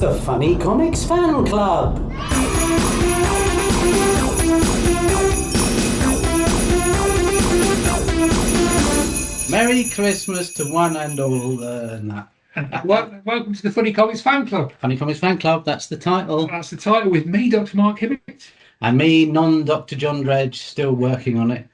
It's the Funny Comics Fan Club. Merry Christmas to one and all. Welcome to the Funny Comics Fan Club. Funny Comics Fan Club, that's the title. That's the title, with me, Dr. Mark Hibbett. And me, non-Dr. John Dredge, still working on it.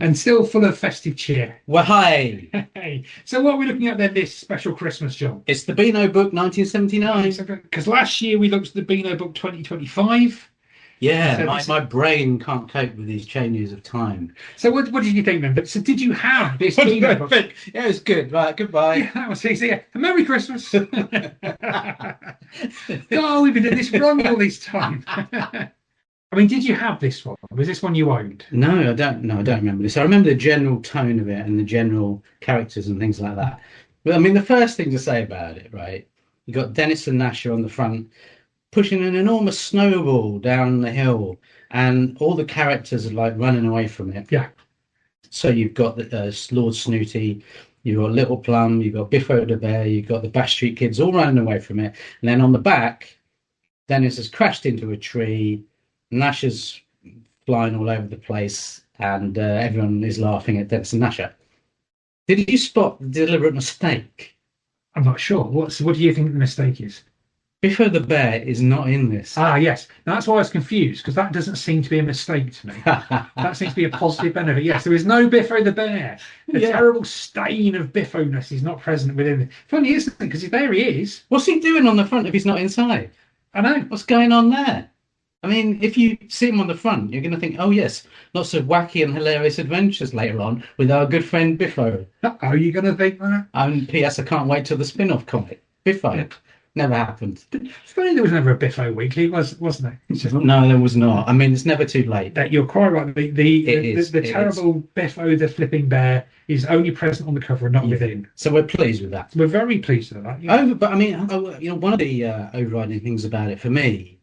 And still full of festive cheer. Well, hi! Hey. So what are we looking at then this special Christmas, John? It's the Beano Book 1979. Because last year we looked at the Beano Book 2025. Yeah, my brain can't cope with these changes of time. So what did you think then? So did you have this Beano Book? Yeah, it was good. Right, goodbye. Yeah, that was easy. A Merry Christmas. Oh, we've been doing this wrong all this time. I mean, did you have this one? Was this one you owned? No, I don't remember this. I remember the general tone of it and the general characters and things like that. But I mean, the first thing to say about it, right? You got Dennis and Nasher on the front, pushing an enormous snowball down the hill, and all the characters are like running away from it. Yeah. So you've got the Lord Snooty, you've got Little Plum, you've got Biffo the Bear, you've got the Bash Street Kids all running away from it. And then on the back, Dennis has crashed into a tree, Nasher's flying all over the place, and everyone is laughing at Dennis and Nasher. Did you spot the deliberate mistake? I'm not sure. What do you think the mistake is? Biffo the Bear is not in this. Ah, yes. Now, that's why I was confused, because that doesn't seem to be a mistake to me. That seems to be a positive benefit. Yes, there is no Biffo the Bear. The terrible stain of Biffo-ness is not present within it. Funny, isn't it? Because there he is. What's he doing on the front if he's not inside? I know. What's going on there? I mean, if you see him on the front, you're going to think, oh, yes, lots of wacky and hilarious adventures later on with our good friend Biffo. Are you going to think that? And P.S. I can't wait till the spin-off comic. Biffo. Yeah. Never happened. It's funny there was never a Biffo weekly, wasn't there? No, there was not. I mean, it's never too late. You're quite right. The terrible Biffo the flipping bear is only present on the cover and not within. So we're pleased with that. We're very pleased with that. Yeah. But I mean, one of the overriding things about it for me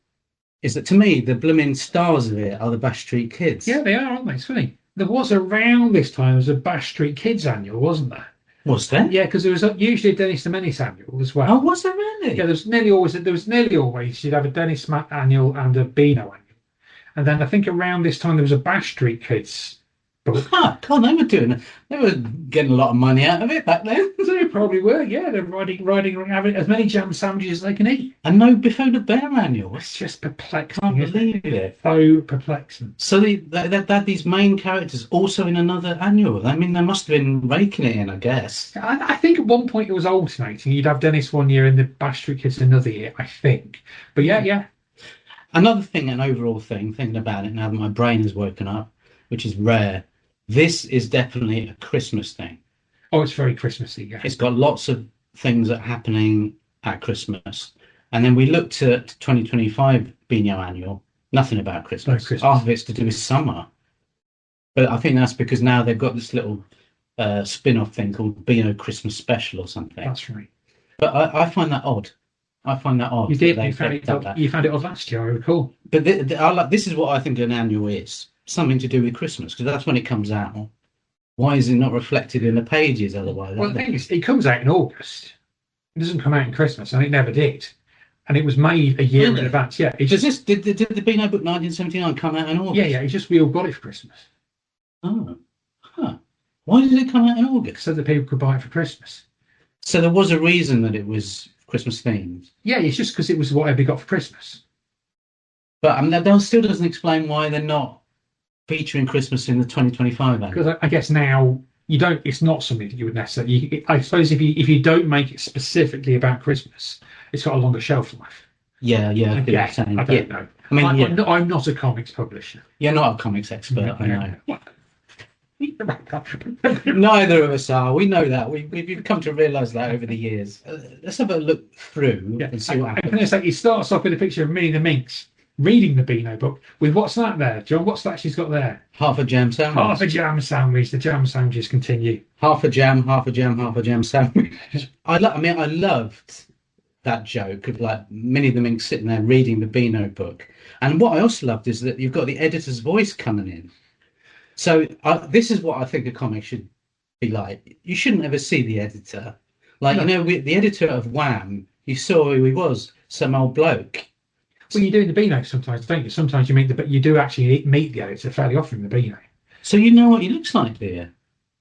is that, to me, the blooming stars of it are the Bash Street Kids. Yeah, they are, aren't they? It's funny. There was around this time, there was a Bash Street Kids annual, wasn't there? Was there? Yeah, because there was usually a Dennis The Menace annual as well. Oh, was there really? Yeah, there was nearly always you'd have a Dennis annual and a Beano annual. And then I think around this time there was a Bash Street Kids book. God, they were getting a lot of money out of it back then. They probably were, yeah. They're riding, having as many jam sandwiches as they can eat. And no Biffo the Bear annual. It's just perplexing. I can't believe it. So perplexing. So they had these main characters also in another annual. I mean, they must have been raking it in, I guess. I think at one point it was alternating. You'd have Dennis one year and the Bash Street Kids another year, I think. But yeah. Another thing, an overall thing, thinking about it now that my brain has woken up, which is rare, this is definitely a Christmas thing. Oh, it's very Christmassy, yeah. It's got lots of things that are happening at Christmas. And then we looked at 2025 Beano Annual, nothing about Christmas. No Christmas. Half of it's to do with summer. But I think that's because now they've got this little spin-off thing called Beano Christmas Special or something. That's right. But I find that odd. You did. You found it odd last year, I recall. But this is what I think an annual is. Something to do with Christmas, because that's when it comes out. Why is it not reflected in the pages otherwise? Well, the thing is, it comes out in August. It doesn't come out in Christmas, and it never did. And it was made a year in advance. Yeah. Did the Beano Book 1979 come out in August? Yeah. It's just we all got it for Christmas. Oh. Huh. Why did it come out in August? So that people could buy it for Christmas. So there was a reason that it was Christmas themed? Yeah, it's just because it was what everybody got for Christmas. But that still doesn't explain why they're not featuring Christmas in the 2025 annual. Because I guess now it's not something that you would necessarily. I suppose if you don't make it specifically about Christmas, it's got a longer shelf life. Yeah. I don't know. I mean, I'm not a comics publisher. You're not a comics expert, I know. Neither of us are. We know that. We've come to realise that over the years. Let's have a look through and see what happens. I'm going to say it starts off with a picture of Minnie The Minx reading the Beano book with what's that there, John? What's that she's got there? Half a jam sandwich. Half a jam sandwich. The jam sandwiches continue. Half a jam sandwich. I loved that joke of like Minnie the Minx sitting there reading the Beano book. And what I also loved is that you've got the editor's voice coming in. So this is what I think a comic should be like. You shouldn't ever see the editor. Like, no. The editor of Wham you saw who he was, some old bloke. Well, you do in the Beano sometimes, don't you? Sometimes you meet but you do actually meet the editor fairly often in the Beano. So you know what he looks like, do you?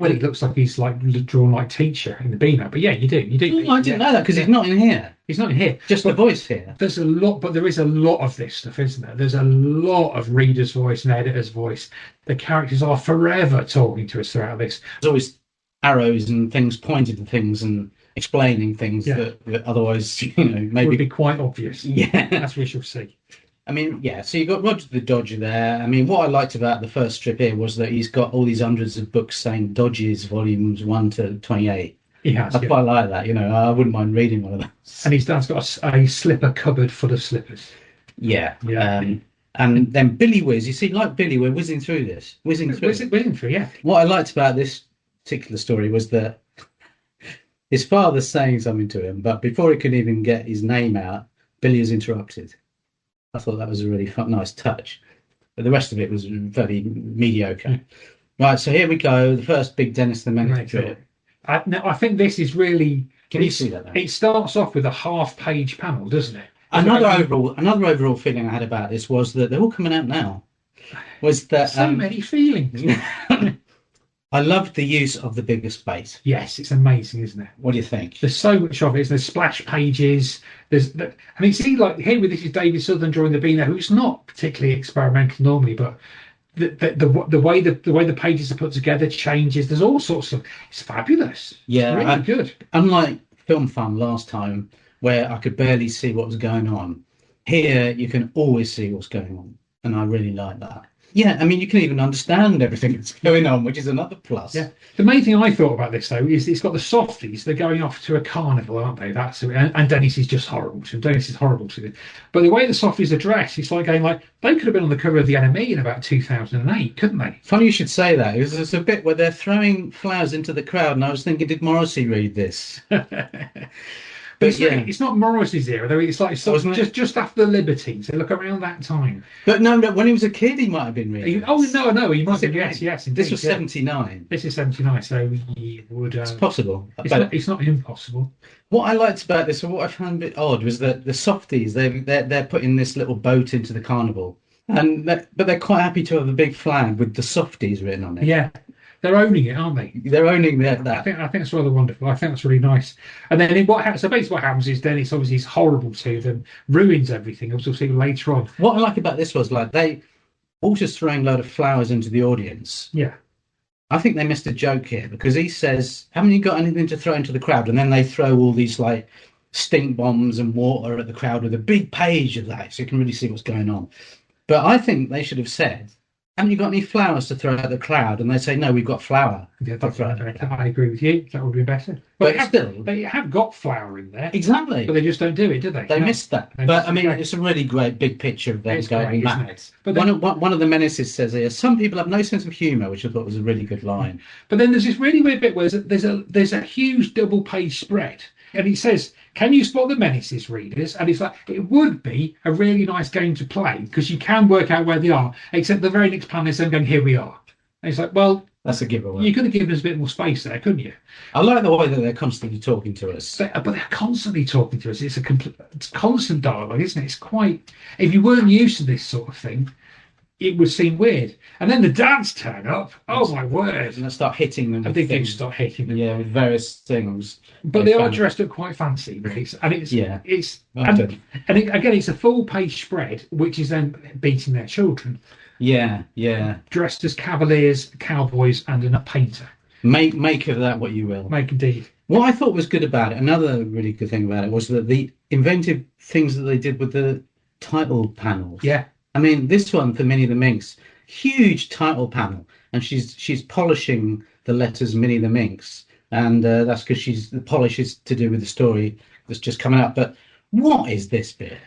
Well, he looks like he's like drawn like teacher in the Beano, but yeah, you do. Oh, I didn't know that because he's not in here. He's not in here. Just the voice here. There's a lot, but there is a lot of this stuff, isn't there? There's a lot of reader's voice and editor's voice. The characters are forever talking to us throughout this. There's always arrows and things pointed to things and explaining things that otherwise, maybe would be quite obvious. Yeah, as we shall see. I mean, yeah. So you've got Roger the Dodger there. I mean, what I liked about the first strip here was that he's got all these hundreds of books saying Dodges volumes 1 to 28. He has. I quite like that. I wouldn't mind reading one of those. And his dad's got a slipper cupboard full of slippers. Yeah. And then Billy Whiz. You see, like Billy, we're whizzing through this. Whizzing through. Yeah. What I liked about this particular story was that his father's saying something to him, but before he could even get his name out, Billy is interrupted. I thought that was a really nice touch. But the rest of it was very mediocre. Right, so here we go. The first big Dennis the Menace strip. I think this is really... Can you see that now? It starts off with a half-page panel, doesn't it? Another overall feeling I had about this was that they're all coming out now. Was that so many feelings. I loved the use of the bigger space. Yes, it's amazing, isn't it? What do you think? There's so much of it. There's splash pages. See, like here with this is David Southern drawing the Beano, who's not particularly experimental normally, but the way the pages are put together changes. There's all sorts of. It's fabulous. Yeah, it's really good. Unlike Film Fun last time, where I could barely see what was going on, here you can always see what's going on, and I really like that. Yeah, I mean, you can even understand everything that's going on, which is another plus. Yeah. The main thing I thought about this, though, is it's got the softies. They're going off to a carnival, aren't they? And Dennis is just horrible to them. Dennis is horrible to them. But the way the softies are dressed, it's like going like, they could have been on the cover of The Enemy in about 2008, couldn't they? Funny you should say that. There's a bit where they're throwing flowers into the crowd, and I was thinking, did Morrissey read this? But it's not Morrissey's era, though. It's like just after the Libertines. They look around that time. But no, when he was a kid, he might have been reading. No, he might have been. Yes, indeed. This was 79. This is 79, so he would. It's possible. It's not impossible. What I liked about this, or what I found a bit odd, was that the softies they're putting this little boat into the carnival, but they're quite happy to have a big flag with the softies written on it. Yeah. They're owning it, aren't they? They're owning that. I think that's rather wonderful. I think that's really nice. And then basically what happens is Dennis obviously is horrible to them, ruins everything, as we'll see later on. What I like about this was like they all just throwing a load of flowers into the audience. Yeah. I think they missed a joke here because he says, haven't you got anything to throw into the crowd? And then they throw all these like stink bombs and water at the crowd with a big page of that so you can really see what's going on. But I think they should have said, haven't you got any flowers to throw at the crowd? And they say, no, we've got flour. Yeah, I agree with you. That would be better. But they have got flour in there. Exactly. But they just don't do it, do they? They missed that. But I mean, it's a really great big picture of them going mad. But one of the menaces says here, some people have no sense of humour, which I thought was a really good line. But then there's this really weird bit where there's a huge double page spread. And he says, can you spot the menaces, readers? And it's like, it would be a really nice game to play because you can work out where they are, except the very next panel is them going, here we are. And it's like, well, that's a giveaway. You could have given us a bit more space there, couldn't you? I like the way that they're constantly talking to us. But they're constantly talking to us. It's it's constant dialogue, isn't it? It's quite, if you weren't used to this sort of thing, it would seem weird. And then the dads turn up. Oh, my word. And they start hitting them. I think they start hitting them. Yeah, with various things. But they are dressed up quite fancy, really. And again, it's a full page spread, which is them beating their children. Yeah. Dressed as cavaliers, cowboys, and a painter. Make of that what you will. Make indeed. What I thought was good about it, another really good thing about it, was that the inventive things that they did with the title panels. Yeah. I mean, this one for Minnie the Minx, huge title panel, and she's polishing the letters Minnie the Minx, and that's because the polish is to do with the story that's just coming out. But what is this bit?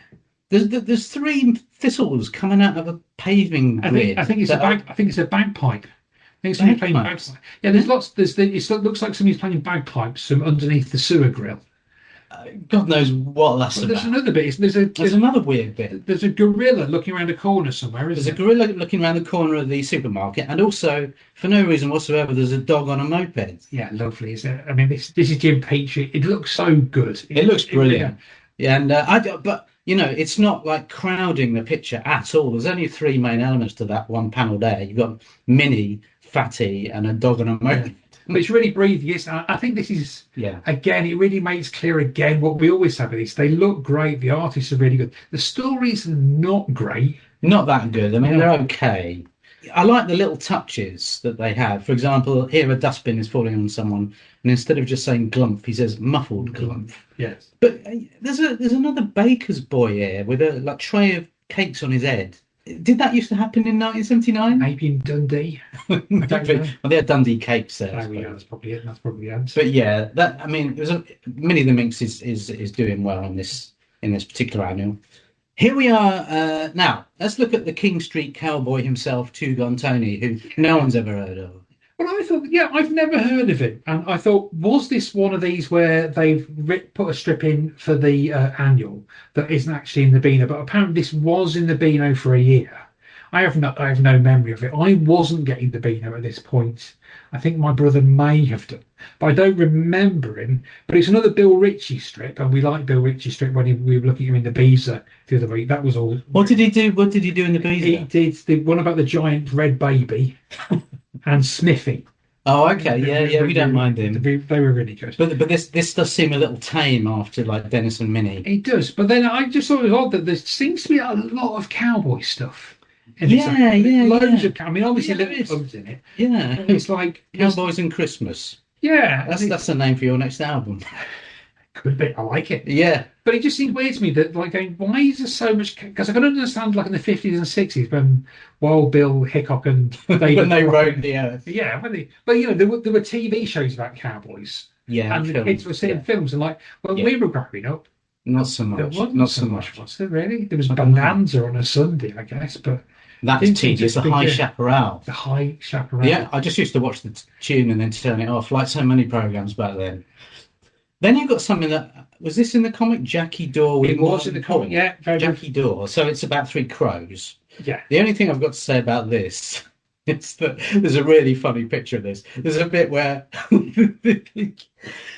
There's three thistles coming out of a paving grid. I think it's a bagpipe. I think somebody's playing bagpipes. Yeah, there's lots. It looks like somebody's playing bagpipes from underneath the sewer grill. God knows what that's about. There's another bit. There's another weird bit. There's a gorilla looking around a corner somewhere. There's a gorilla looking around the corner of the supermarket, and also, for no reason whatsoever, there's a dog on a moped. Yeah, lovely. Isn't it? I mean, this is Jim Petrie. It looks so good. It looks brilliant. Yeah, and but it's not like crowding the picture at all. There's only three main elements to that one panel there. You've got Minnie, Fatty, and a dog on a moped. But it's really breathy. I think this is, Yeah. again, it really makes clear again what we always have with these. They look great. The artists are really good. The stories are not great. Not that good. I mean, they're okay. I like the little touches that they have. For example, here a dustbin is falling on someone, and instead of just saying glump, he says muffled glump. Yes. But there's another baker's boy here with a like tray of cakes on his head. Did that used to happen in 1979? Maybe in Dundee. Well, they had Dundee cakes there. Oh, yeah, that's probably it. That's probably the answer. But yeah, it was Minnie the Minx is doing well in this particular annual. Here we are now. Let's look at the King Street cowboy himself, Two Gun Tony, who no one's ever heard of. Well, I thought, I've never heard of it, and I thought, was this one of these where they've put a strip in for the annual that isn't actually in the Beano? But apparently, this was in the Beano for a year. I have no memory of it. I wasn't getting the Beano at this point. I think my brother may have done, but I don't remember him. But it's another Bill Ritchie strip, and we like Bill Ritchie strip when we were looking at him in the Beezer the other week. That was all. What did he do? What did he do in the Beezer? He did the one about the giant red baby and Sniffy. Oh, okay, yeah, we don't mind him. They were really good. But this does seem a little tame after like Dennis and Minnie. It does, but then I just thought it was odd that there seems to be a lot of cowboy stuff. Loads of. I mean, obviously, little clubs in it. Yeah, it's like Cowboys and Christmas. Yeah, that's the name for your next album. Could be. I like it. Yeah, but it just seems weird to me that like, why is there so much? Because I can understand like in the 50s and 60s when Wild Bill Hickok and when they roamed the earth. Yeah, but there were TV shows about cowboys. Yeah, and the kids were seeing films and like when we were growing up. Not so much. There wasn't not so much. Was there really? There was Bonanza on a Sunday, I guess, but. That's tedious. The High Chaparral. The High Chaparral. Yeah, I just used to watch the tune and then turn it off, like so many programs back then. Then you've got something that was this in the comic Jackie Dore? It was in the comic, yeah. Jackie Dore. So it's about three crows. Yeah. The only thing I've got to say about this is that there's a really funny picture of this. There's a bit where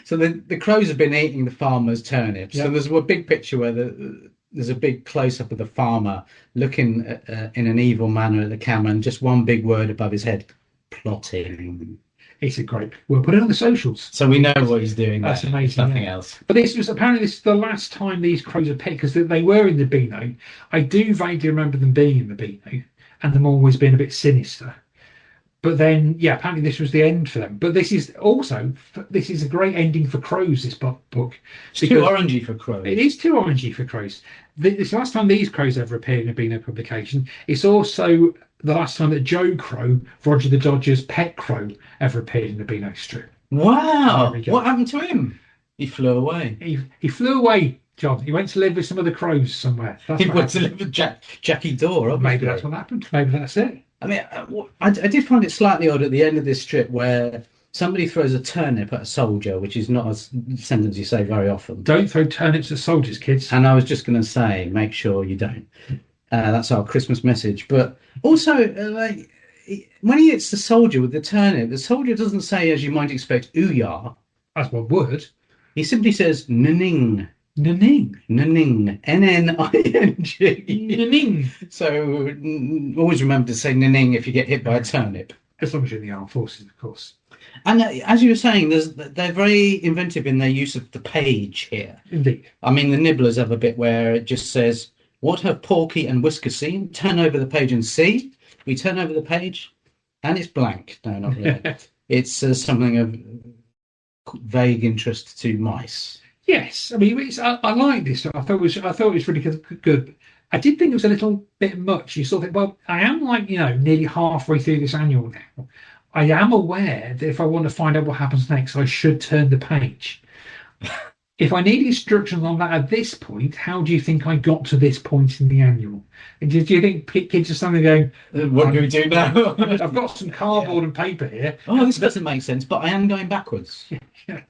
so the crows have been eating the farmer's turnips. Yeah. So there's a big picture where there's a big close-up of the farmer looking in an evil manner at the camera and just one big word above his head, plotting. It's a great. We'll put it on the socials. So we know what he's doing. That's amazing. Nothing else. But this is the last time these crows are picked because they were in the Beano. I do vaguely remember them being in the Beano and them always being a bit sinister. But then, apparently this was the end for them. But this is a great ending for crows, this book. It's too orangey for crows. It is too orangey for crows. This last time these crows ever appeared in a Beano publication. It's also the last time that Joe Crow, Roger the Dodger's pet crow, ever appeared in the Beano strip. Wow! What happened to him? He flew away. He flew away, John. He went to live with some other crows somewhere. He went to live with Jackie Dore, obviously. Maybe that's what happened. Maybe that's it. I mean, I did find it slightly odd at the end of this strip where somebody throws a turnip at a soldier, which is not a sentence you say very often. Don't throw turnips at soldiers, kids. And I was just going to say, make sure you don't. That's our Christmas message. But also, when he hits the soldier with the turnip, the soldier doesn't say, as you might expect, ooh-yah. That's one word. He simply says, nning. Nning. Nning. N-N-I-N-G. Nning. So always remember to say nning if you get hit by a turnip. As long as you're in the armed forces, of course. And as you were saying, they're very inventive in their use of the page here. Indeed. I mean, the Nibblers have a bit where it just says, what have Porky and Whisker seen? Turn over the page and see. We turn over the page and it's blank. No, not really. It's something of vague interest to mice. Yes, I mean, I like this. I thought it was really good. I did think it was a little bit much. You sort of think, well, I am nearly halfway through this annual now. I am aware that if I want to find out what happens next, I should turn the page. If I need instructions on that at this point, how do you think I got to this point in the annual? And do you think kids are suddenly going, what do we do now? I've got some cardboard and paper here. Oh, this doesn't make sense, but I am going backwards. Yeah.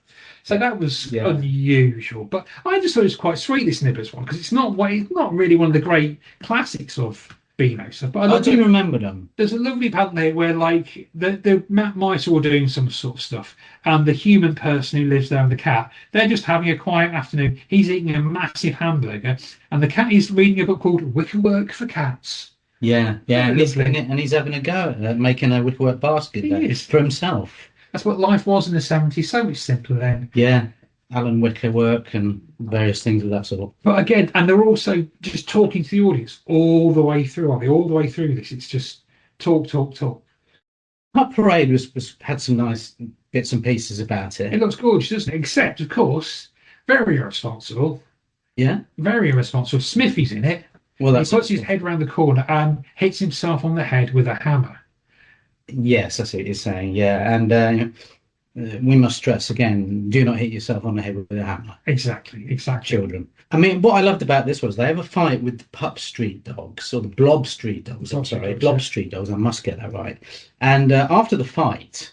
So that was unusual, but I just thought it was quite sweet, this Nibblers one, because it's not really one of the great classics of Beano stuff. But I do remember them. there's a lovely panel there where like the mice are all doing some sort of stuff, and the human person who lives there and the cat, they're just having a quiet afternoon. He's eating a massive hamburger, and the cat is reading a book called Wickerwork for Cats. Yeah, and he's having a go at making a wickerwork basket there for himself. That's what life was in the 70s. So much simpler then. Yeah, Alan Wickerwork and various things of that sort. But again, and they're also just talking to the audience all the way through. Are they all the way through this? It's just talk. Pup Parade had some nice bits and pieces about it. It looks gorgeous, doesn't it? Except, of course, very irresponsible. Yeah, very irresponsible. Smithy's in it. Well, he puts his head around the corner and hits himself on the head with a hammer. Yes, that's what you're saying. Yeah, and we must stress again: do not hit yourself on the head with a hammer. Exactly. Children. I mean, what I loved about this was they have a fight with the Pup Street Dogs, or the Blob Street Dogs. Blob Street Dogs. I must get that right. And after the fight,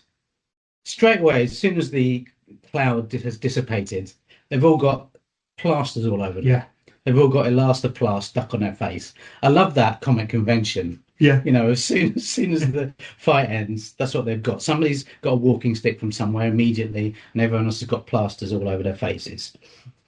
straight away, as soon as the cloud has dissipated, they've all got plasters all over them. Yeah. They've all got elastoplast stuck on their face. I love that comic convention. Yeah. You know, as soon as the fight ends, that's what they've got. Somebody's got a walking stick from somewhere immediately, and everyone else has got plasters all over their faces.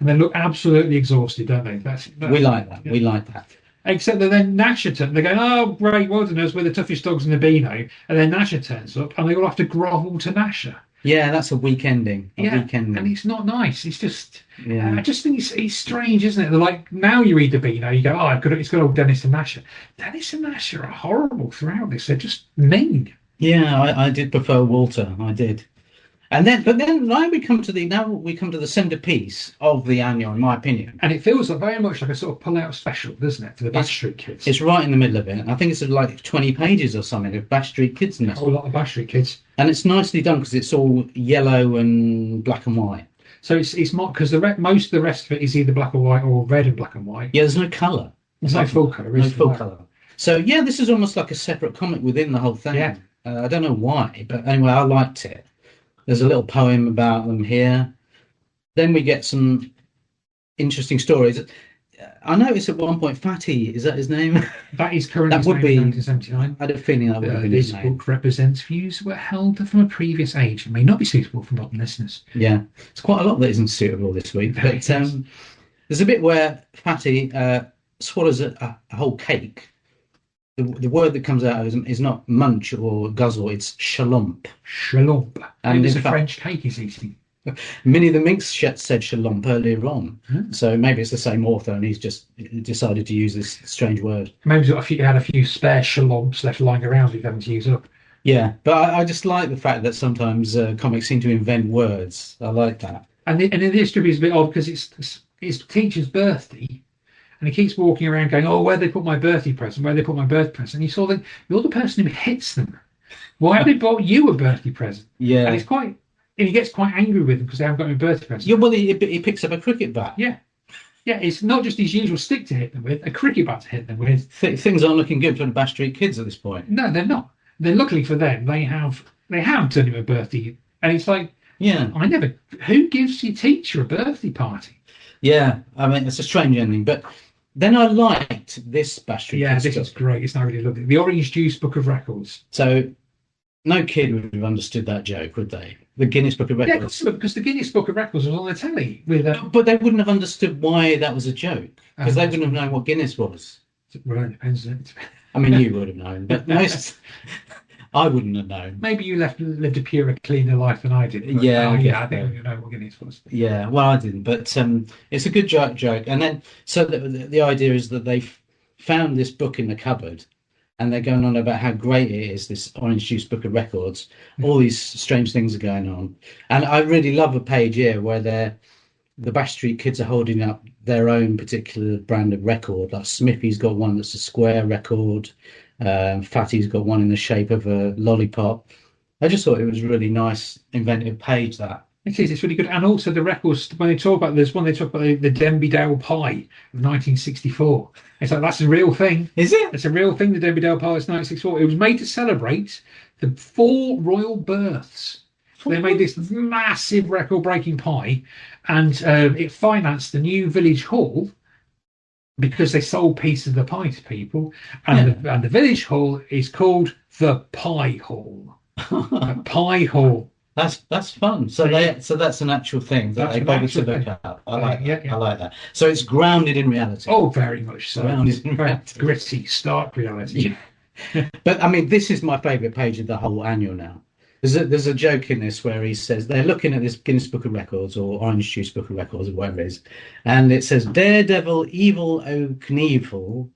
And they look absolutely exhausted, don't they? We like that. Yeah. We like that. Except that then Nasher they're going, oh, great, well done us, we're the toughest dogs in the Beano. And then Nasher turns up, and they all have to grovel to Nasher. Yeah, that's a weak ending. And it's not nice. It's just, I just think it's strange, isn't it? They're like, now you read the Beano, you go, oh, it's got old Dennis and Nasher. Dennis and Nasher are horrible throughout this. They're just mean. Yeah, I did prefer Walter. I did. But then now we come to the centerpiece of the annual, in my opinion. And it feels very much like a sort of pull-out special, doesn't it, for the Bash Street Kids? It's right in the middle of it. I think it's like 20 pages or something of Bash Street Kids in this. A whole lot of Bash Street Kids. And it's nicely done because it's all yellow and black and white. So it's not because most of the rest of it is either black or white or red and black and white. Yeah, there's no colour. There's no full colour. No full colour. So yeah, this is almost like a separate comic within the whole thing. Yeah. I don't know why, but anyway, I liked it. There's a little poem about them here. Then we get some interesting stories. I noticed at one point, Fatty, is that his name? That is currently his name in 1979. I had a feeling that would have been his name. This book represents views that were held from a previous age and may not be suitable for modern listeners. Yeah, it's quite a lot that isn't suitable this week. But there's a bit where Fatty swallows a whole cake. The word that comes out is not munch or guzzle, it's shalomp. Shalomp. And it's a fact, French cake he's eating. Minnie The Minx said shalomp earlier on. So maybe it's the same author and he's just decided to use this strange word. Maybe he had a few spare shalomps left lying around he's having to use up. Yeah, but I just like the fact that sometimes comics seem to invent words. I like that. And in this strip is a bit odd because it's his teacher's birthday. And he keeps walking around going, oh, where'd they put my birthday present? Where'd they put my birthday present? And you saw that you're the person who hits them. Why have they bought you a birthday present? Yeah. And he gets quite angry with them because they haven't got him a birthday present. Yeah, well, he picks up a cricket bat. Yeah. Yeah, it's not just his usual stick to hit them with, a cricket bat to hit them with. Things aren't looking good for the Bash Street Kids at this point. No, they're not. Then luckily for them, they have turned him a birthday. And it's like, who gives your teacher a birthday party? Yeah, I mean, it's a strange ending, but then I liked this Bash Street Kids. Yeah, this is great. It's not really lovely. The Orange Juice Book of Records. So no kid would have understood that joke, would they? The Guinness Book of Records. Yeah, because the Guinness Book of Records was on the telly with. But they wouldn't have understood why that was a joke because they wouldn't have known what Guinness was. Well, it depends. I mean, you would have known, but I wouldn't have known. Maybe you lived a purer, cleaner life than I did. But, I think you know what Guinness was. Yeah, well, I didn't, but it's a good joke. And then, so the idea is that they found this book in the cupboard, and they're going on about how great it is. This Orange Juice Book of Records. All these strange things are going on, and I really love a page here where the Bash Street Kids are holding up their own particular brand of record. Like Smithy's got one that's a square record. Fatty's got one in the shape of a lollipop. I just thought it was a really nice, inventive page, that. It is, it's really good. And also the records, when they talk about the Denby Dale Pie of 1964. It's like, that's a real thing. Is it? It's a real thing, the Denby Dale Pie of 1964. It was made to celebrate the 4 royal births. They made this massive record-breaking pie, and it financed the new village hall, because they sold pieces of the pie to people, and the village hall is called the Pie Hall. The Pie Hall. That's fun. So that's an actual thing that they bother to look at. I like that. I like that. So it's grounded in reality. Oh, very much so. Grounded in reality. Gritty, stark reality. But I mean, this is my favourite page of the whole annual now. There's a joke in this where he says they're looking at this Guinness Book of Records or Orange Juice Book of Records or whatever it is, and it says Daredevil Evil O'Knievel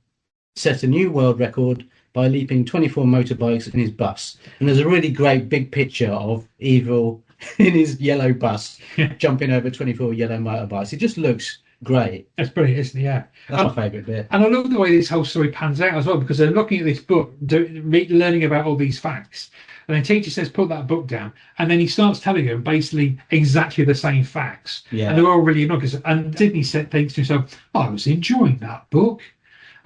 set a new world record by leaping 24 motorbikes in his bus. And there's a really great big picture of Evil in his yellow bus jumping over 24 yellow motorbikes. It just looks great. That's brilliant, isn't it? Yeah. That's my favourite bit. And I love the way this whole story pans out as well, because they're looking at this book, learning about all these facts. And the teacher says, put that book down. And then he starts telling them basically exactly the same facts. Yeah. And they're all really annoyed. And Sydney thinks to himself, I was enjoying that book.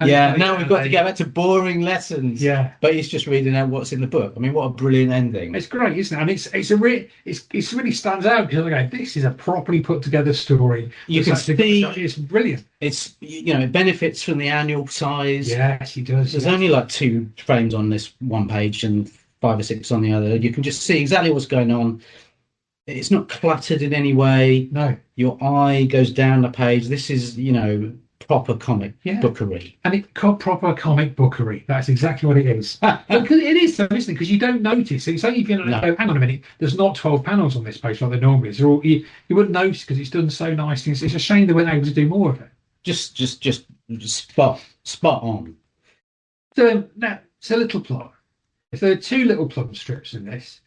And now we've got to get back to boring lessons. Yeah. But he's just reading out what's in the book. I mean, what a brilliant ending. It's great, isn't it? And it's really stands out because I go, this is a properly put together story. You can see it's brilliant. It's, it benefits from the annual size. Yes, he does. There's only like 2 frames on this one page and 5 or 6 on the other. You can just see exactly what's going on. It's not cluttered in any way. No. Your eye goes down the page. This is, proper comic bookery. And it's proper comic bookery. That's exactly what it is. Because it is, though, isn't it? Because you don't notice. It's only if you go, hang on a minute, there's not 12 panels on this page like there normally is. You wouldn't notice because it's done so nicely. It's a shame they weren't able to do more of it. Just spot on. So now, it's a little plot. There are 2 little plum strips in this,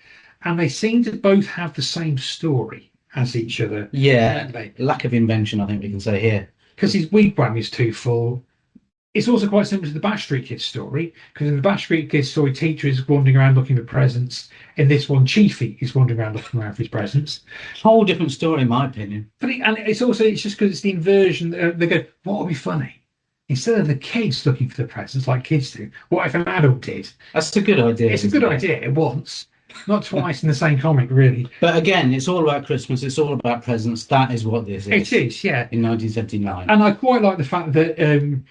and they seem to both have the same story as each other. Yeah, lack of invention, I think we can say here. Because his wigwam is too full. It's also quite similar to the Backstreet Kids story, because in the Backstreet Kids story, teacher is wandering around looking for presents. In this one, Chiefy is wandering around looking around for his presents. Whole different story, in my opinion. But it's just because it's the inversion. They go, what would be funny? Instead of the kids looking for the presents like kids do, what if an adult did? That's a good idea. It's a good idea once, not twice in the same comic, really. But again, it's all about Christmas. It's all about presents. That is what this is. It is, yeah. In 1979. And I quite like the fact that,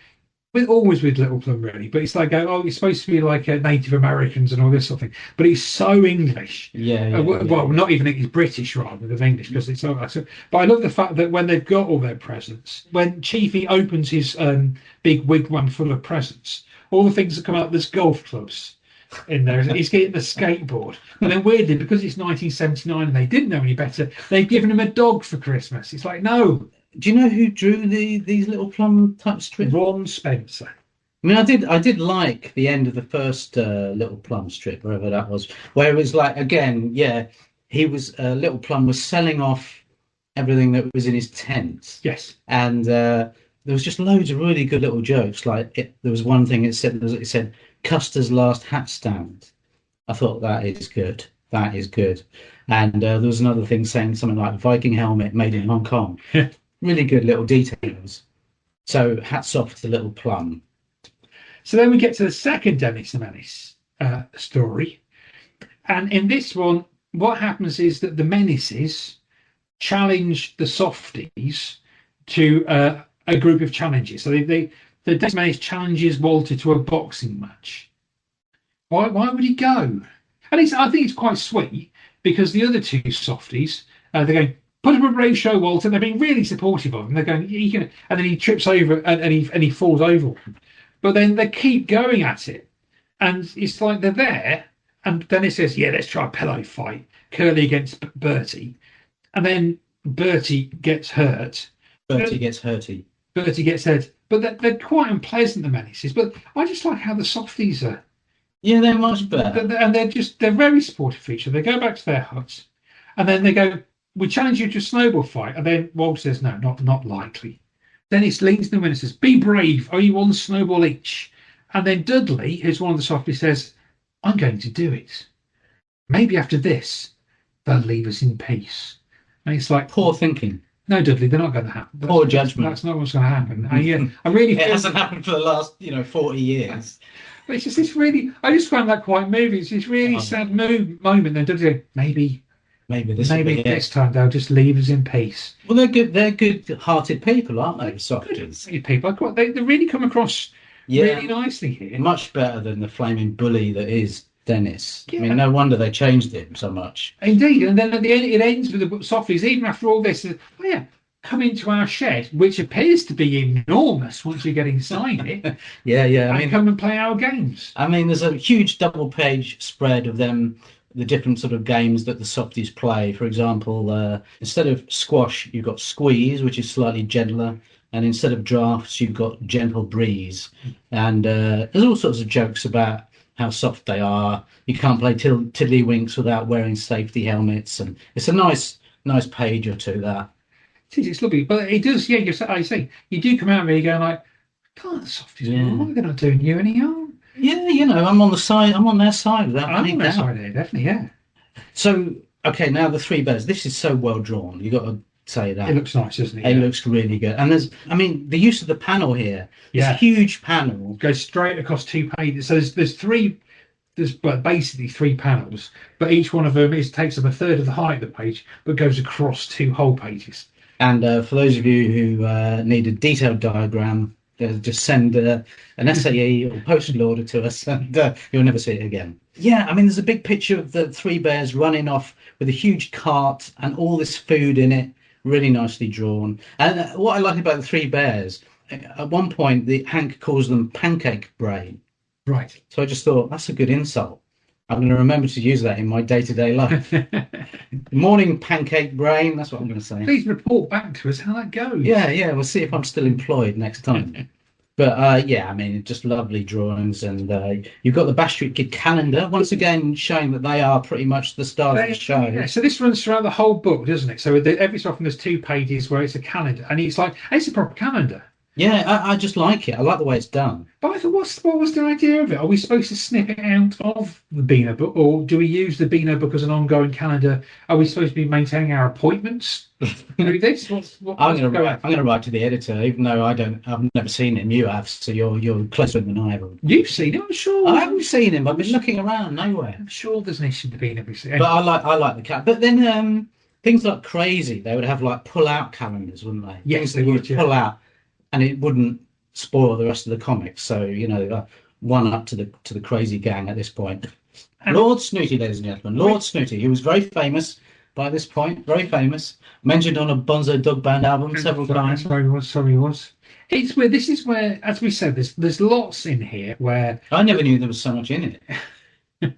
always with Little Plum, really, but it's like, it's supposed to be like Native Americans and all this sort of thing. But it's so English. Well, not even English, British rather than English, because it's so. But I love the fact that when they've got all their presents, when Chiefy opens his big wigwam full of presents, all the things that come out, there's golf clubs in there. He's getting the skateboard. And then weirdly, because it's 1979 and they didn't know any better, they've given him a dog for Christmas. It's like, no. Do you know who drew these Little Plum type strips? Ron Spencer. I mean, I did like the end of the first Little Plum strip, wherever that was, where it was like, again, he was Little Plum was selling off everything that was in his tent. Yes. And there was just loads of really good little jokes. Like there was one thing it said Custer's last hat stand. I thought that is good. That is good. And there was another thing saying something like Viking helmet made in Hong Kong. Really good little details. So hats off to Little Plum. So then we get to the second Dennis The Menace story. And in this one, what happens is that the Menaces challenge the Softies to a group of challenges. So the Dennis Menace challenges Walter to a boxing match. Why would he go? And I think it's quite sweet, because the other 2 Softies, they're going, put up a brave show, Walter. They're being really supportive of him. They're going, and then he trips over and he falls over him. But then they keep going at it. And it's like they're there. And then it says, let's try a pillow fight. Curly against Bertie. And then Bertie gets hurt. Bertie gets hurt. But they're quite unpleasant, the Menaces. But I just like how the Softies are. Yeah, they're much better. And they're very supportive of each other. They go back to their huts. And then they go, we challenge you to a snowball fight. And then Walter says, no, not likely. Then it leans to them and says, be brave, only 1 snowball each. And then Dudley, who's one of the Softies, says, I'm going to do it. Maybe after this, they'll leave us in peace. And it's like, poor thinking. No, Dudley, they're not going to happen. Poor judgment. That's not what's going to happen. I really it hasn't happened for the last 40 years. But it's just this really, I just found that quite moving. It's this really sad moment. Then Dudley goes, maybe maybe this Maybe this time they'll just leave us in peace. Well, they're good. They're good-hearted people, aren't they? Softies. Good people. They really come across really nicely here. Much better than the flaming bully that is Dennis. Yeah. I mean, no wonder they changed him so much. Indeed, and then at the end, it ends with the softies. Even after all this, come into our shed, which appears to be enormous once you get inside it. Yeah. I mean, come and play our games. I mean, there's a huge double-page spread of them, the different sort of games that the softies play. For example, instead of squash, you've got squeeze, which is slightly gentler, and instead of drafts, you've got gentle breeze. And there's all sorts of jokes about how soft they are. You can't play tiddlywinks without wearing safety helmets, and it's a nice page or two. That it's lovely, but it does. Yeah, I say you do come out of here going like, God, the softies. Why they're not doing you any harm? Yeah, I'm on the side. I'm on their side. I'm on their side there, definitely. Yeah. So okay, now the three bears. This is so well drawn. You got to say that it looks nice, doesn't it? It looks really good. And the use of the panel here. This huge panel goes straight across 2 pages. So there's basically 3 panels, but each one of them takes up a third of the height of the page, but goes across 2 whole pages. And for those of you who need a detailed diagram, just send an SAE or postal order to us, and you'll never see it again. Yeah, I mean, there's a big picture of the 3 bears running off with a huge cart and all this food in it, really nicely drawn. And what I like about the 3 bears, at one point, Hank calls them pancake brain. Right. So I just thought, that's a good insult. I'm going to remember to use that in my day-to-day life. Morning, pancake brain. That's what I'm going to say. Please report back to us how that goes. Yeah. We'll see if I'm still employed next time. But I mean, just lovely drawings. And you've got the Bash Street Kid calendar, once again showing that they are pretty much the stars of the show. Yeah, so this runs throughout the whole book, doesn't it? So every so often there's 2 pages where it's a calendar. And it's like, it's a proper calendar. Yeah, I just like it. I like the way it's done. But I thought, what was the idea of it? Are we supposed to snip it out of the Beano Book, or do we use the Beano Book as an ongoing calendar? Are we supposed to be maintaining our appointments through this? I'm going to write to the editor, even though I've never seen him. You have, so you're closer than I have. You've seen him, I'm sure. I haven't seen him. I've been looking around nowhere. I'm sure there's an issue to Beano Book. But I like the cat. But then things like Crazy, they would have like pull-out calendars, wouldn't they? Yes, they would. Pull out, and it wouldn't spoil the rest of the comics. So one up to the Crazy gang at this point. Lord Snooty, ladies and gentlemen, Lord Snooty. He was very famous by this point, very famous, mentioned on a Bonzo Dog Band album several times. Sorry, he was. It's where this is where, as we said, there's lots in here where I never knew there was so much in it.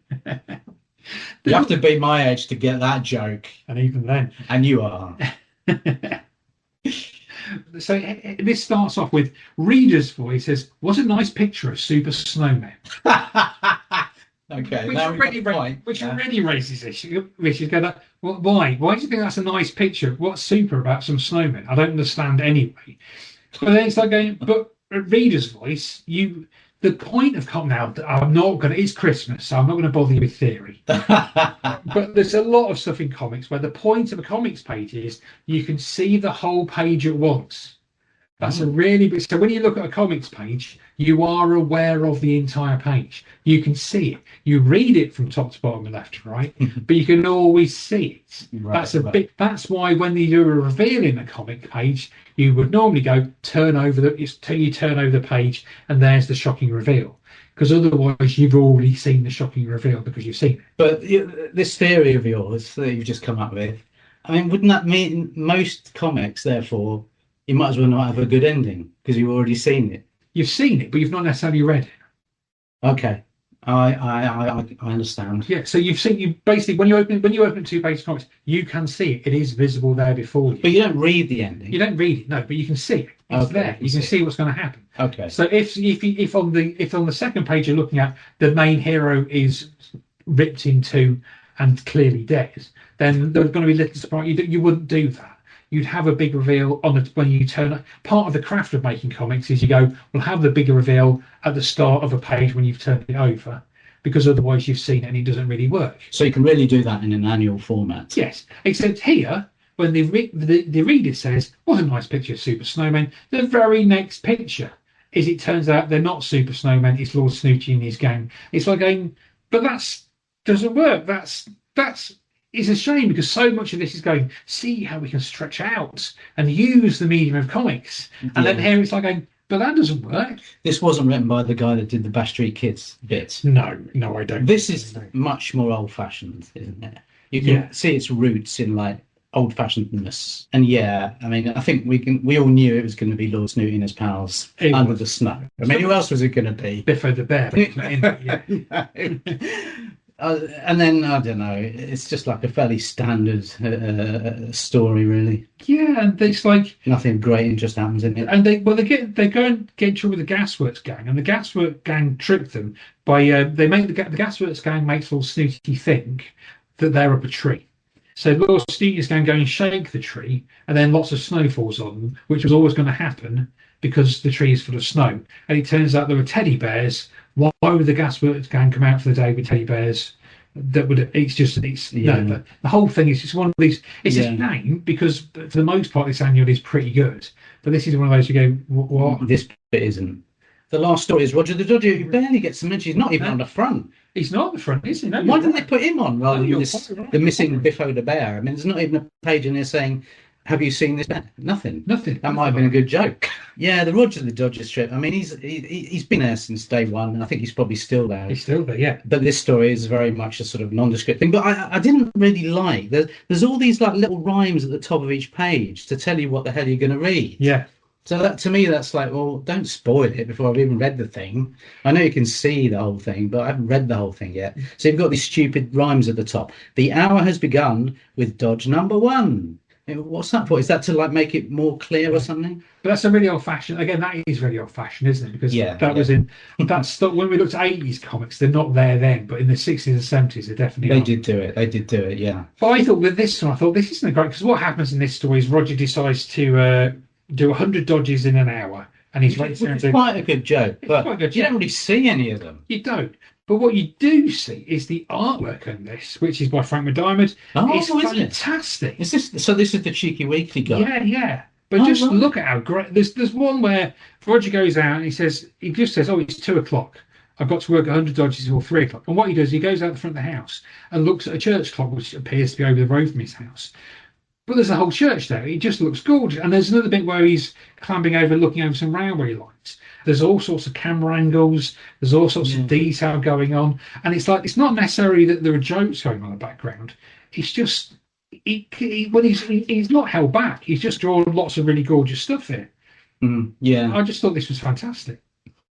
You have to be my age to get that joke, and even then, and you are. So this starts off with reader's voice says, "What a nice picture of super snowmen." Okay, which already raises issue. Which is going, well, why? Why do you think that's a nice picture? What's super about some snowmen? I don't understand anyway. But then it's like going, but reader's voice, the point of now, I'm not going to, it's Christmas, so I'm not going to bother you with theory. But there's a lot of stuff in comics where the point of a comics page is you can see the whole page at once. That's a really big, so when you look at a comics page, you are aware of the entire page. You can see it. You read it from top to bottom and left to right, but you can always see it. Right, that's why when you do a reveal in a comic page, you would normally go turn over the page and there's the shocking reveal. Because otherwise you've already seen the shocking reveal because you've seen it. But this theory of yours that you've just come up with, I mean, wouldn't that mean most comics, therefore, you might as well not have a good ending because you've already seen it? You've seen it, but you've not necessarily read it. Okay, I understand. Yeah, so you basically when you open 2-page comics, you can see it. It is visible there before you. But you don't read the ending. You don't read it, no, but you can see it. It's there. You can see what's going to happen. Okay. So if on the second page you're looking at the main hero is ripped in two and clearly dead, then there's going to be little surprise. You wouldn't do that. You'd have a big reveal when you turn. Part of the craft of making comics is you go, we'll have the bigger reveal at the start of a page when you've turned it over, because otherwise you've seen it and it doesn't really work. So you can really do that in an annual format. Yes, except here, when the reader says, what a nice picture of super snowmen, the very next picture is it turns out they're not super snowmen, it's Lord Snooty and his gang. It's like going, but that doesn't work. That's it's a shame because so much of this is going, see how we can stretch out and use the medium of comics. And then here it's like going, but that doesn't work. This wasn't written by the guy that did the Bash Street Kids bit. No, I don't. This is much more old-fashioned, isn't it? You can see its roots in like old-fashionedness. And I mean, I think we all knew it was going to be Lord Snooty and his pals under the snow. I mean, who else was it going to be? Biffo the Bear. And then I don't know. It's just like a fairly standard story, really. Yeah, and it's like nothing great just happens in it. And they go and get in trouble with the Gasworks gang, and the Gasworks gang trick them by they make the Gasworks gang makes Lord Snooty think that they're up a tree. So Lord Snooty's going to go and shake the tree, and then lots of snow falls on them, which was always going to happen because the tree is full of snow. And it turns out there were teddy bears. Why would the Gasworks gang come out for the day with teddy bears? The whole thing is just one of these. It's a shame because for the most part this annual is pretty good, but this is one of those you go, what? This bit isn't. The last story is Roger the Dodger, who barely gets some mention. He's not even on the front. He's not on the front, is he? No, why didn't they put him on rather than the missing Biffo the Bear? I mean, there's not even a page in there saying, have you seen this bear? Nothing. That might have been a good joke. Yeah, the Roger the Dodger strip. I mean, he's been there since day one, and I think he's probably still there. He's still there, yeah. But this story is very much a sort of nondescript thing. But I didn't really like there's all these like little rhymes at the top of each page to tell you what the hell you're going to read. Yeah. So that to me, that's like, well, don't spoil it before I've even read the thing. I know you can see the whole thing, but I haven't read the whole thing yet. So you've got these stupid rhymes at the top. The hour has begun with Dodge number 1. What's that for? Is that to like make it more clear or something? But that's a really old-fashioned. Again, that is really old-fashioned, isn't it? Because that was in that stuff when we looked at 80s comics. They're not there then, but in the 60s and 70s, they definitely. They did do it. Yeah. But I thought with this one, this isn't great because what happens in this story is Roger decides to do 100 dodges in an hour, and he's quite a good joke. But you don't really see any of them. You don't. But what you do see is the artwork on this, which is by Frank McDiarmid. It's fantastic. Is this so? This is the Cheeky Weekly guy. Yeah. But look at how great. There's one where Roger goes out and he just says, "Oh, it's 2:00. I've got to work 100 dodges till 3:00." And what he does, he goes out the front of the house and looks at a church clock, which appears to be over the road from his house. But there's a whole church there. It just looks gorgeous. And there's another bit where he's climbing over, looking over some railway lines. There's all sorts of camera angles. There's all sorts of detail going on. And it's like, it's not necessarily that there are jokes going on in the background. It's just, he's not held back. He's just drawn lots of really gorgeous stuff here. I just thought this was fantastic.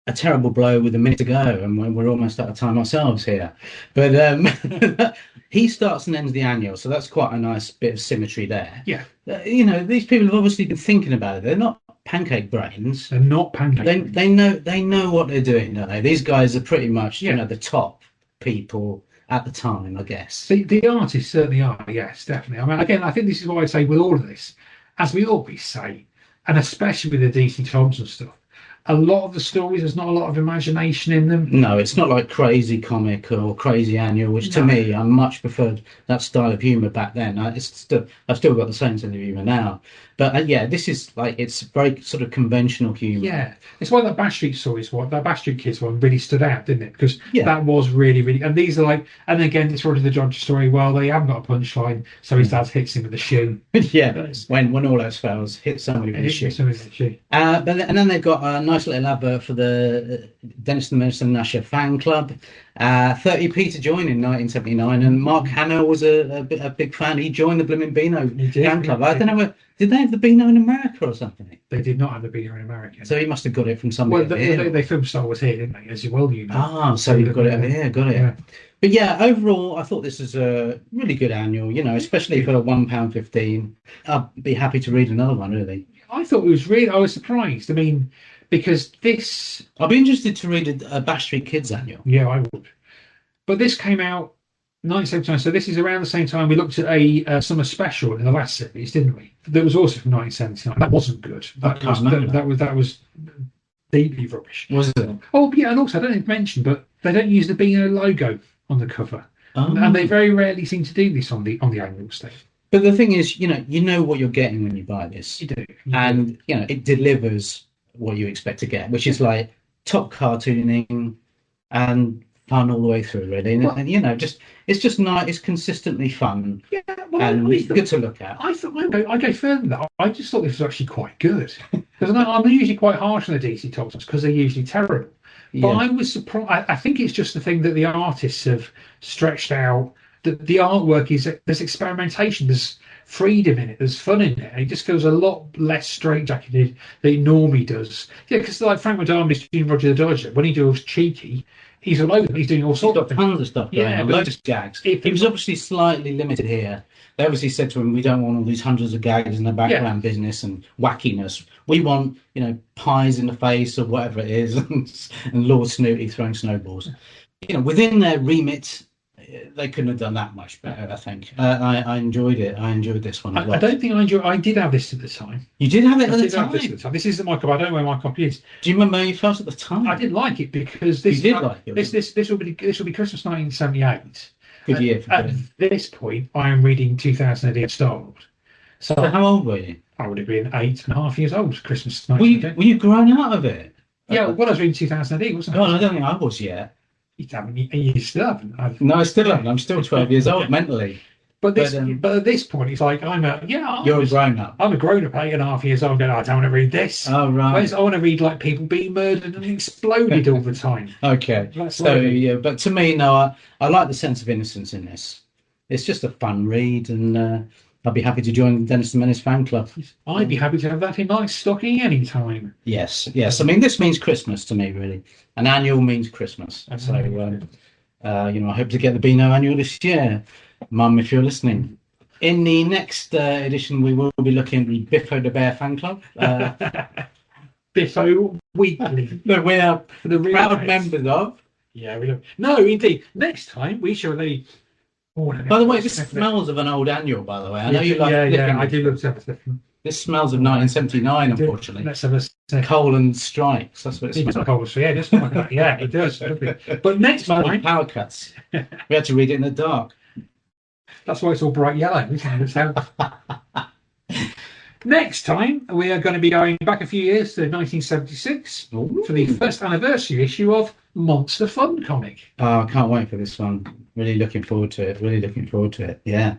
A terrible blow with a minute to go, and we're almost out of time ourselves here. But he starts and ends the annual, so that's quite a nice bit of symmetry there. Yeah. These people have obviously been thinking about it. They're not pancake brains. They're not pancake. They know what they're doing, don't they? These guys are pretty much the top people at the time, I guess. The artists certainly are, yes, definitely. I mean, again, I think this is why I say with all of this, as we always say, and especially with the DC Thompson stuff, a lot of the stories, there's not a lot of imagination in them. No, it's not like Crazy Comic or Crazy Annual, which to me, I much preferred that style of humour back then. I've still got the same sense of humour now. But this is like, it's very sort of conventional humour. Yeah, it's why that Bash Street stories, that Bash Street Kids one really stood out, didn't it? Because that was really, really, and these are like, and again, it's Roger the Dodger story. Well, they haven't got a punchline, so his dad hits him with a shoe. When all else fails, hit somebody with a shoe. And then they've got a nice little advert for the Dennis The Menace and Nasher fan club. 30p to join in 1979, and Mark Hamill was a big fan. He joined the blooming Beano fan club. I don't know, did they have the Beano in America or something? They did not have the Beano in America. So he must have got it from somewhere. Well, they filmed Star Wars here, didn't they? As well, you know. So you've got it over here, got it. Yeah. But overall, I thought this was a really good annual, especially for a £1.15. I'd be happy to read another one, really. I thought it was I was surprised. I mean, because this... I'd be interested to read a Bash Street Kids annual. Yeah, I would. But this came out 1979, so this is around the same time we looked at a summer special in the last series, didn't we? That was also from 1979. That wasn't good. That was deeply rubbish. Was it? Oh, yeah, and also, I don't need to mention, but they don't use the Beano logo on the cover. And they very rarely seem to do this on the annual stuff. But the thing is, you know what you're getting when you buy this. You do. And it delivers what you expect to get, which is like top cartooning and fun all the way through, really. And you know, it's just nice. It's consistently fun Yeah, well, and I thought, good to look at. I thought I go further than that. I just thought this was actually quite good because I'm usually quite harsh on the DC Talks because they're usually terrible. But Yeah. I was surprised. I think it's just the thing that the artists have stretched out. That the artwork is there's experimentation, there's freedom in it, there's fun in it. And it just feels a lot less straitjacketed than it normally does. Yeah, because like Frank McDormand's doing Roger the Dodger, when he does cheeky, he's all over. He's doing all He's sorts got of things. tons of stuff going Yeah, on, but loads of gags. if He it was was- obviously slightly limited here. They obviously said to him, "We don't want all these hundreds of gags in the background business and wackiness. We want, you know, pies in the face or whatever it is, and Lord Snooty throwing snowballs. You know, within their remit, they couldn't have done that much better. I think. I enjoyed it. I enjoyed this one a I lot. don't think I enjoy. I did have this at the time. You did have it I at the did have this at time. the time. This isn't my copy. I don't know where my copy is. Do you remember how you felt at the time? I did like it because this. You did like it. This will be Christmas 1978. Good year for At Britain. this point, I am reading 2000 AD Star Wars. So So how old were you? I would have been 8.5 years old. Christmas Were 1978. you grown out of it? Yeah, well, I was reading 2000 AD, wasn't God, I? I don't think I was yet. You still haven't. No, I still haven't. I'm still 12 years old mentally. But But, at this point, it's like I'm a You're a grown up. I'm a grown up 8.5 years old. Going, I don't want to read this. Oh, right. Whereas I want to read like people being murdered and exploded all the time. Okay. That's So, right. yeah, but to me, no, I like the sense of innocence in this. It's just a fun read, and I'll be happy to join the Dennis The Menace fan club. I'd be happy to have that in my stocking any time. Yes, yes. I mean, this means Christmas to me, really. An annual means Christmas. So, you know, I hope to get the Beano annual this year. Mum, if you're listening. In the next edition, we will be looking at the Biffo The Bear fan club. Biffo Weekly. That we are The proud real members of. Yeah, we do. No, indeed. Next time we shall leave. By the way, this smells of an old annual, by the way. I know you like Yeah, flipping I it. do love to have a sniffing. This smells of 1979, unfortunately. Let's have a sniff. Coal and strikes. That's what it It's smells like cold, so yeah, just like that. Yeah, it does. But next like. time, Power cuts. We had to read it in the dark. that's why it's all bright yellow, isn't it? So, next time, we are going to be going back a few years to 1976 for the first anniversary issue of Monster Fun comic. Oh, I can't wait for this one. Really looking forward to it. Really looking forward to it. Yeah.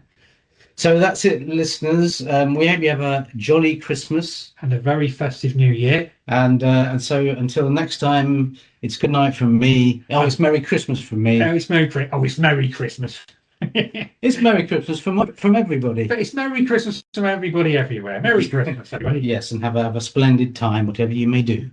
So that's it, listeners. We hope you have a jolly Christmas. And a very festive new year. And so until next time, it's good night from me. Oh, it's Merry Christmas from me. Oh, it's Merry Christmas. It's Merry Christmas from everybody. But it's Merry Christmas to everybody everywhere. Merry Christmas, everybody. Yes, and have a splendid time, whatever you may do.